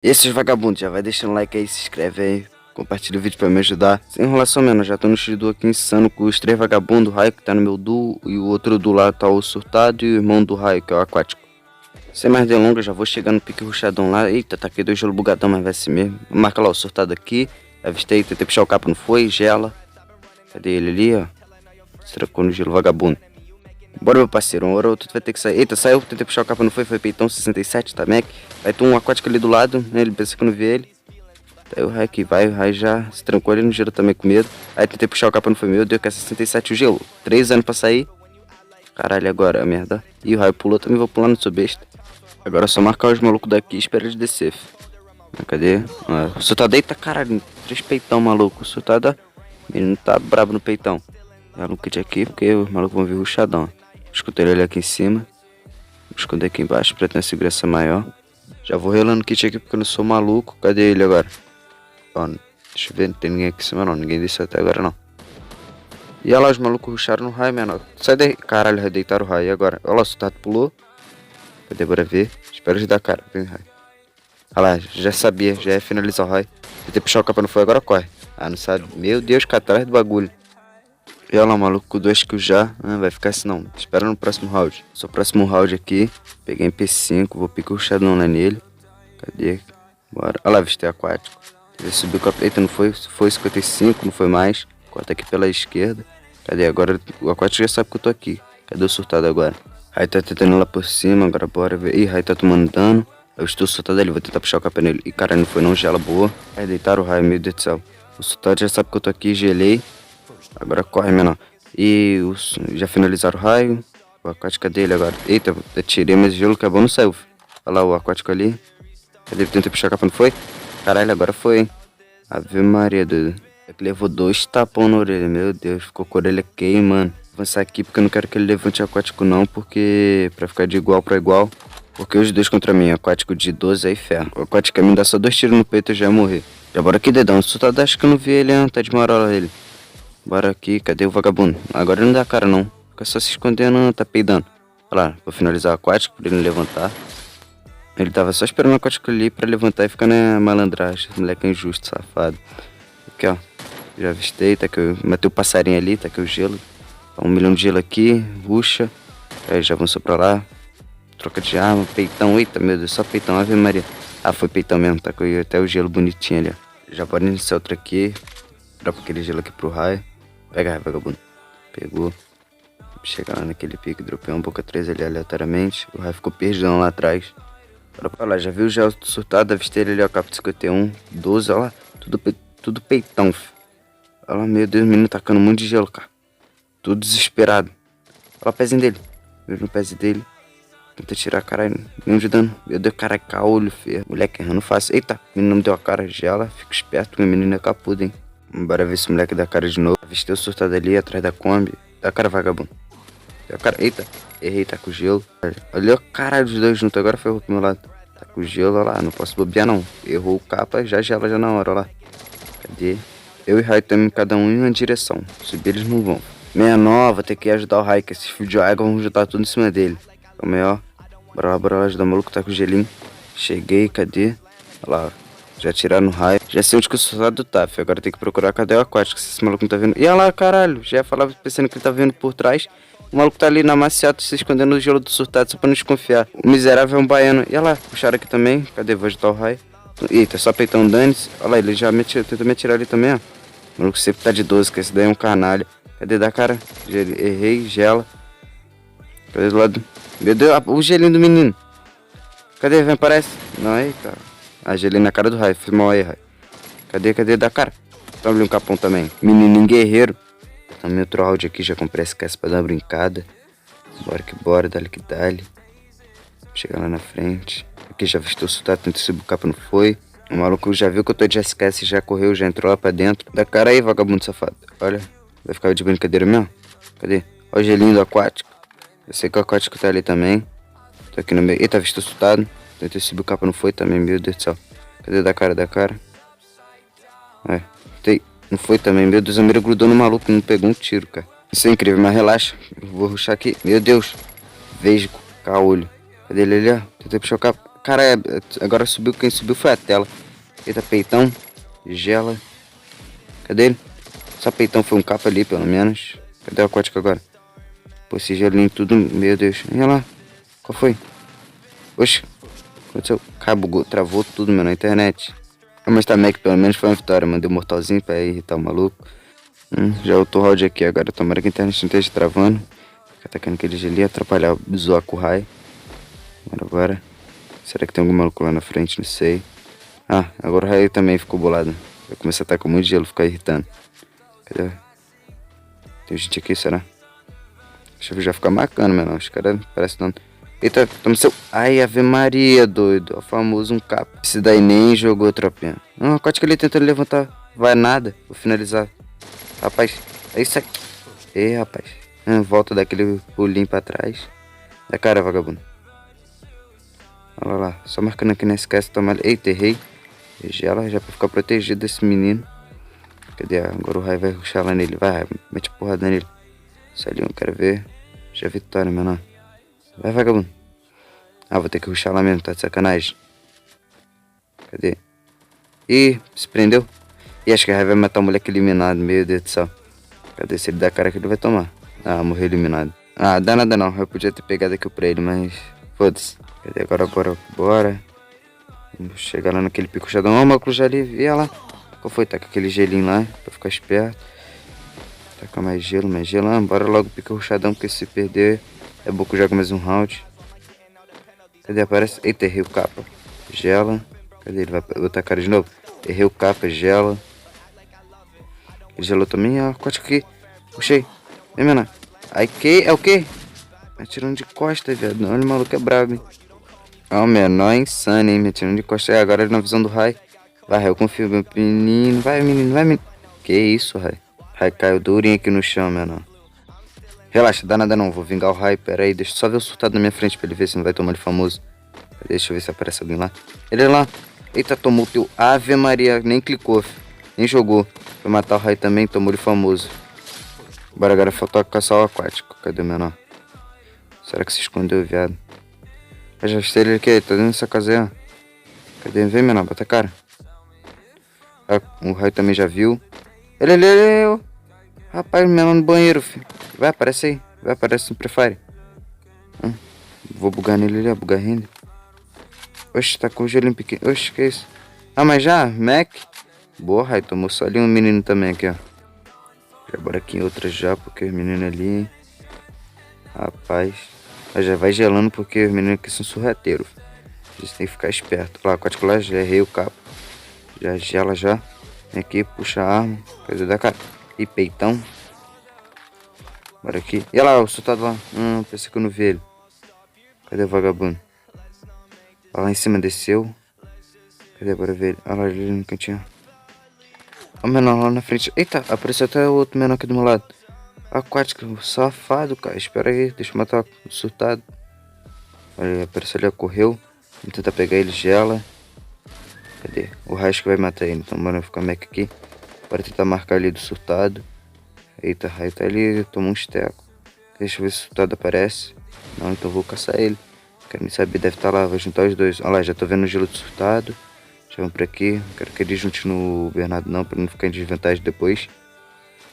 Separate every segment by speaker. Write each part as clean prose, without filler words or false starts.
Speaker 1: E esses vagabundos, já vai deixando like aí, se inscreve aí, compartilha o vídeo pra me ajudar. Sem enrolação mesmo, já tô no X-Duo aqui insano com os 3 vagabundos, o Raio que tá no meu duo, e o outro do lado tá o Surtado e o irmão do Raio, que é o Aquático. Sem mais delongas, já vou chegar no pique rushadão lá. Eita, tá aqui 2 gelo bugadão, mas vai ser mesmo. Marca lá o Surtado aqui, avistei, tentei puxar o capa, não foi, gela. Cadê ele ali, ó? Se tracou no gelo vagabundo. Bora, meu parceiro, uma hora ou outra tu vai ter que sair. Eita, saiu, tentei puxar o capa, não foi, foi peitão 67, tá, Mac? Aí tem um aquático ali do lado, né, ele pensa que eu não vi ele. Aí o Raio que vai, o Raio já se trancou ali no gelo também com medo. Aí tentei puxar o capa, não foi meu, deu que é 67 o gelo. 3 anos pra sair. Caralho, agora, a merda. Ih, o Raio pulou, também vou pular, não sou besta. Agora é só marcar os malucos daqui e esperar eles descer. Cadê? Ah, o Sultado deita, caralho, 3 peitão, maluco. O Sultado, menino tá brabo no peitão. Dá um kit aqui, porque os malucos vão vir rushadão. Escutei ele aqui em cima. Vou esconder aqui embaixo pra ter uma segurança maior. Já vou relando o kit aqui porque eu não sou maluco. Cadê ele agora? Ó, deixa eu ver, não tem ninguém aqui em cima não. Ninguém desceu até agora não. E olha lá, os malucos rusharam no raio, menor. Sai daí. Caralho, redeitaram o raio. E agora? Olha lá, o Sultado pulou. Cadê? Bora ver. Espero eles dar cara. Vem, raio. Olha lá, já sabia. Já ia finalizar o raio. Tentei puxar o capa, não foi? Agora corre. Ah, não sabe. Meu Deus, cá atrás do bagulho. E olha lá, maluco, com 2 kills já. Vai ficar assim não. Espera no próximo round. Só o próximo round aqui. Peguei MP5. Vou picar o Shadow lá nele. Cadê? Bora. Olha lá, avistei aquático. Ele subiu com a preta, não foi? Foi 55, não foi mais. Corta aqui pela esquerda. Cadê? Agora o aquático já sabe que eu tô aqui. Cadê o Surtado agora? Rai tá tentando ir lá por cima. Agora bora ver. Ih, Rai tá tomando dano. Eu estou Surtado ali. Vou tentar puxar o capa nele. Ih, caralho, não foi não. Gela boa. Aí deitaram o Rai, meu Deus do céu. O Surtado já sabe que eu tô aqui. Gelei. Agora corre, menor. E já finalizaram o raio. O aquático dele agora. Eita, eu tirei, mas o gelo que é bom não saiu. Olha lá o aquático ali. Cadê? Tentei puxar a capa, não foi? Caralho, agora foi, hein? Ave Maria, doido. É que levou 2 tapão na orelha. Meu Deus, ficou com a orelha queimando. Vou avançar aqui porque eu não quero que ele levante o aquático não. Porque pra ficar de igual pra igual. Porque os dois contra mim, aquático de 12 aí ferro. O aquático me dá só 2 tiros no peito e eu já ia morrer. Já bora aqui, dedão. Só tá, acho que eu não vi ele, tá de marola ele. Bora aqui, cadê o vagabundo? Agora não dá cara não. Fica só se escondendo, tá peidando. Olha lá, vou finalizar o aquático pra ele não levantar. Ele tava só esperando o aquático ali pra levantar e ficar na malandragem. Esse moleque é injusto, safado. Aqui, ó. Já avistei, tá aqui. Matei o passarinho ali, tá aqui o gelo. 1 milhão de gelo aqui, ruxa. Aí já avançou pra lá. Troca de arma, peitão. Eita, meu Deus, só peitão, Ave Maria. Ah, foi peitão mesmo, tá com até o gelo bonitinho ali, ó. Já bora iniciar outro aqui. Dropa aquele gelo aqui pro raio. Pega, raio, vagabundo. Pegou. Chegar lá naquele pique, dropei um boca 3 ali aleatoriamente. O raio ficou perdão lá atrás. Olha lá, já viu o gelo surtado? Avistei ele ali, ó, capa 51, 12, olha lá. Tudo peitão, filho. Olha lá, meu Deus, o menino tacando um monte de gelo, cara. Tudo desesperado. Olha o pezinho dele. Vejo no pezinho dele. Tenta tirar, caralho. Nenhum de dano. Meu Deus, caralho, caolho, filho. Moleque errando fácil. Eita, o menino não me deu a cara, gela. Fica esperto, meu menino é capudo, hein. Bora ver se o moleque dá cara de novo. Avistei o surtado ali atrás da Kombi. Dá cara, vagabundo. Dá cara. Eita. Errei, tá com gelo. Olha o caralho dos dois juntos. Agora ferrou pro meu lado. Tá com gelo, olha lá. Não posso bobear, não. Errou o capa, já gela já na hora, olha lá. Cadê? Eu e o Raio estamos cada um em uma direção. Subir eles não vão. Meia nova, ter que ajudar o Raio, que esses fios de água vão juntar tudo em cima dele. Calma aí, ó. Bora lá ajudar o maluco, tá com gelinho. Cheguei, cadê? Olha lá. Já tiraram o raio. Já sei onde que o surtado tá, filho. Agora tem que procurar cadê o aquático, se esse maluco não tá vendo. E olha lá, caralho. Já ia falar pensando que ele tá vendo por trás. O maluco tá ali na maciata se escondendo no gelo do surtado, só pra não desconfiar. O miserável é um baiano. E olha lá, puxaram aqui também. Cadê? Vou ajudar o raio. Eita, só peitão dane-se. Olha lá, ele já tentou me atirar ali também, ó. O maluco sempre tá de 12, que esse daí é um canalha. Cadê da cara? Errei, gela. Cadê do lado? Meu Deus, o gelinho do menino. Cadê? Vem, aparece. Não, aí, cara. Ah, gelei na cara do raio. Foi mal aí, raio. Cadê? Da cara. Toma ali um capão também. Menininho guerreiro. Também outro round aqui. Já comprei essa caça pra dar uma brincada. Bora que bora. Dale que dale. Chegar lá na frente. Aqui já vistou o sotaque. Tentei subir o capa, não foi. O maluco já viu que eu tô de SKS. Já correu, já entrou lá pra dentro. Da cara aí, vagabundo safado. Olha. Vai ficar de brincadeira mesmo? Cadê? Olha o gelinho do aquático. Eu sei que o aquático tá ali também. Tô aqui no meio. Eita, visto assustado. Tentei subir o capa, não foi também, meu Deus do céu. Cadê da cara? Não foi também, meu Deus, a mira grudou no maluco, não pegou um tiro, cara. Isso é incrível, mas relaxa. Eu vou rushar aqui. Meu Deus. Vejo, caolho. Cadê ele ali, ó? Tentei puxar o capa. Cara, agora subiu, quem subiu foi a tela. Eita, peitão. Gela. Cadê ele? Só peitão foi um capa ali, pelo menos. Cadê o aquático agora? Pô, esse gelinho tudo, meu Deus. Olha lá. Qual foi? Oxe. Aconteceu? Cara, bugou, travou tudo, meu, na internet. Mas também que pelo menos foi uma vitória. Mandei um mortalzinho pra irritar o maluco. Já eu tô round aqui agora. Tomara que a internet não esteja travando. Fica atacando aquele gelinho, atrapalhar, zoar com o raio. Agora. Será que tem algum maluco lá na frente? Não sei. Ah, agora o raio também ficou bolado. Vai começar a atacar muito gelo, ficar irritando. Cadê? Tem gente aqui, será? Deixa eu já ficar marcando, menor. Os caras parecem não. Eita, toma seu. Ai, Ave Maria, doido. O famoso um capa. Esse daí nem jogou, tropinha. Não, a que ele tentando levantar. Vai nada. Vou finalizar. Rapaz, é isso aqui. Ei, rapaz. Volta daquele pulinho pra trás. É cara, vagabundo. Olha lá. Só marcando aqui, não esquece de tomar. Eita, errei. Gela já pra ficar protegido desse menino. Cadê? Agora o raio vai ruxar lá nele. Vai, mete porrada nele. Salinho, quero ver. Já vitória, menor. Vai, vagabundo. Ah, vou ter que ruxar lá mesmo, tá de sacanagem. Cadê? Ih, se prendeu. Ih, acho que a raiva vai matar o moleque eliminado, meu Deus do céu. Cadê? Se ele der cara que ele vai tomar. Ah, morreu eliminado. Ah, dá nada não, eu podia ter pegado aqui pra ele, mas... Foda-se. Cadê? Agora, bora. Vamos chegar lá naquele picochadão. Ó, o maluco já ali, e lá. Qual foi? Tá com aquele gelinho lá, pra ficar esperto. Taca mais gelo. Ah, bora logo pica ruchadão, porque se perder... É bom que eu jogo mais um round. Cadê? Aparece. Eita, errei o capa. Gela. Cadê? Ele vai botar a cara de novo. Errei o capa, gela. Ele gelou também. Ó, corte aqui. Puxei. Vem, menor. Aí que? É o que? Me atirando de costa, viado. Olha, o maluco é brabo, hein. Ó, o menor é insano, hein. Me atirando de costa. Agora ele na visão do Rai. Vai, eu confio, meu menino. Vai, menino. Que isso, Rai. Rai caiu durinho aqui no chão, menor. Relaxa, dá nada não, vou vingar o raio, pera aí, deixa eu só ver o surtado na minha frente pra ele ver se não vai tomar de famoso. Deixa eu ver se aparece alguém lá. Ele é lá. Eita, tomou o teu Ave Maria, nem clicou, nem jogou. Foi matar o raio também, tomou de famoso. Bora, agora faltou caçar o aquático. Cadê o menor? Será que se escondeu, viado? Eu já sei ele aqui, tá dentro dessa casa aí, ó. Cadê? Vem, menor, bota a cara. Ah, o raio também já viu. Ele. Rapaz, o menor no banheiro, filho. Vai, aparece aí. Vai, aparece no Prefire. Vou bugar nele ali, ó. Bugar render. Oxe, tá com o gelinho pequeno. Oxe, que isso? Ah, mas já? Mac? Boa, Rai. Tomou só ali um menino também aqui, ó. Já bora aqui em outra já, porque os meninos ali... Rapaz. Mas já vai gelando porque os meninos aqui são surrateiros. A gente tem que ficar esperto. Lá, aquático lá, já errei o cabo. Já gela já. Vem aqui, puxa a arma. Coisa da cara. E peitão. Bora aqui. E olha lá, o soltado lá. Pensei que eu não vi ele. Cadê o vagabundo? Olha lá em cima, desceu. Cadê? Bora ver ele. Olha lá ele no cantinho. Olha o menor lá na frente. Eita, apareceu até o outro menor aqui do meu lado. Aquático, safado, cara. Espera aí, deixa eu matar o surtado. Olha, apareceu ali, correu. Vamos tentar pegar ele, gela. Cadê? O raio que vai matar ele. Então bora ficar mec aqui. Bora tentar marcar ali do surtado. Eita, o raio tá ali, tomou um esteco. Deixa eu ver se o surtado aparece. Não, então vou caçar ele. Quero nem saber, deve estar lá, vou juntar os dois. Olha lá, já tô vendo o gelo do surtado. Já vamos por aqui. Não quero que ele junte no Bernardo não, pra não ficar em desvantagem depois.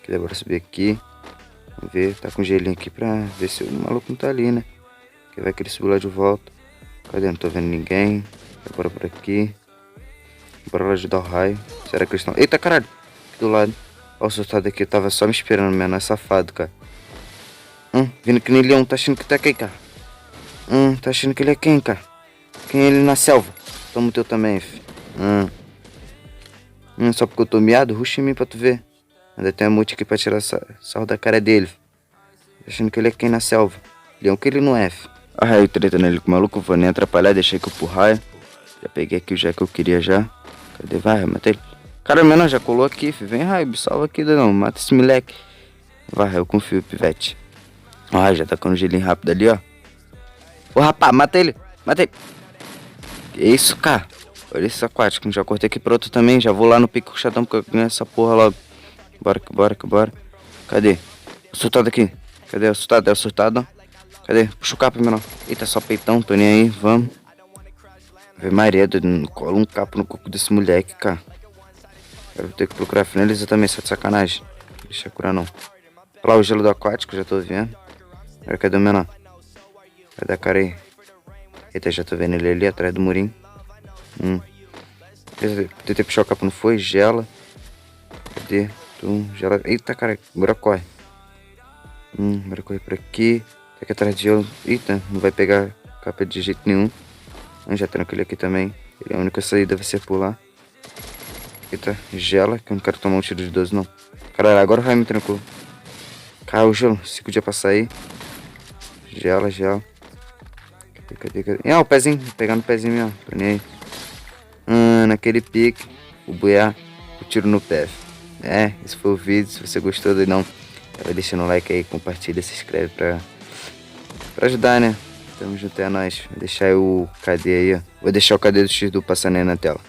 Speaker 1: Queria agora subir aqui. Vamos ver, tá com gelinho aqui pra ver se o maluco não tá ali, né? Que vai que ele subiu lá de volta. Cadê? Não tô vendo ninguém. Bora por aqui. Bora lá ajudar o raio. Será que eles estão... Eita, caralho! Aqui do lado. Olha o surtado aqui, tava só me esperando, menor, é safado, cara. Vindo que nem leão, tá achando que tá quem, cara? Tá achando que ele é quem, cara? Quem é ele na selva? Toma o teu também, filho. Só porque eu tô miado, ruxa em mim pra tu ver. Ainda tem a multi aqui pra tirar sarro da cara dele. Tá achando que ele é quem na selva? Leão que ele não é, filho. A raio treta nele com o maluco, vou nem atrapalhar, deixei que eu pro raio. Já peguei aqui o já que eu queria já. Cadê? Vai, matei ele. Cara, menor, já colou aqui, filho. Vem, raio, salva aqui, não. Mata esse moleque. Vai, eu confio, pivete. Ó, já tá com um gelinho rápido ali, ó. Ô, rapaz, mata ele. Mata ele. Que isso, cara? Olha esse aquático. Já cortei aqui pro outro também. Já vou lá no pico chatão porque eu ganho essa porra logo. Bora. Cadê? O surtado aqui. Cadê o surtado? É o surtado, ó. Cadê? Puxa o capa, menor. Eita, só peitão. Tô nem aí. Vamos. Ave Maria, doido, não cola um capo no corpo desse moleque, cara. Eu vou ter que procurar a finaliza também, só de sacanagem. Deixa eu curar não. Olha lá o gelo do aquático, já tô vendo. Agora cadê o menor? Vai dar cara aí. Eita, já tô vendo ele ali atrás do murinho. Tentei puxar o capo, não foi? Gela. Cadê? Gela. Eita, cara, bora corre. Bora correr por aqui. Tá aqui atrás de gelo. Eita, não vai pegar capa de jeito nenhum. Já tranquilo aqui também. A única saída vai ser pular. Eita, gela, que eu não quero tomar um tiro de 12 não. Caralho, agora vai me trancou. Caiu o gelo, 5 dias pra sair. Gela. Cadê? Ah, o pezinho, pegando o pezinho mesmo. Tô nem aí. Naquele pique, o boiar, o tiro no pé. Esse foi o vídeo. Se você gostou do não, vai deixando um like aí, compartilha, se inscreve pra ajudar, né? Tamo junto, é nóis. Vou deixar o KD aí, ó. Vou deixar o KD do X do passando aí na tela.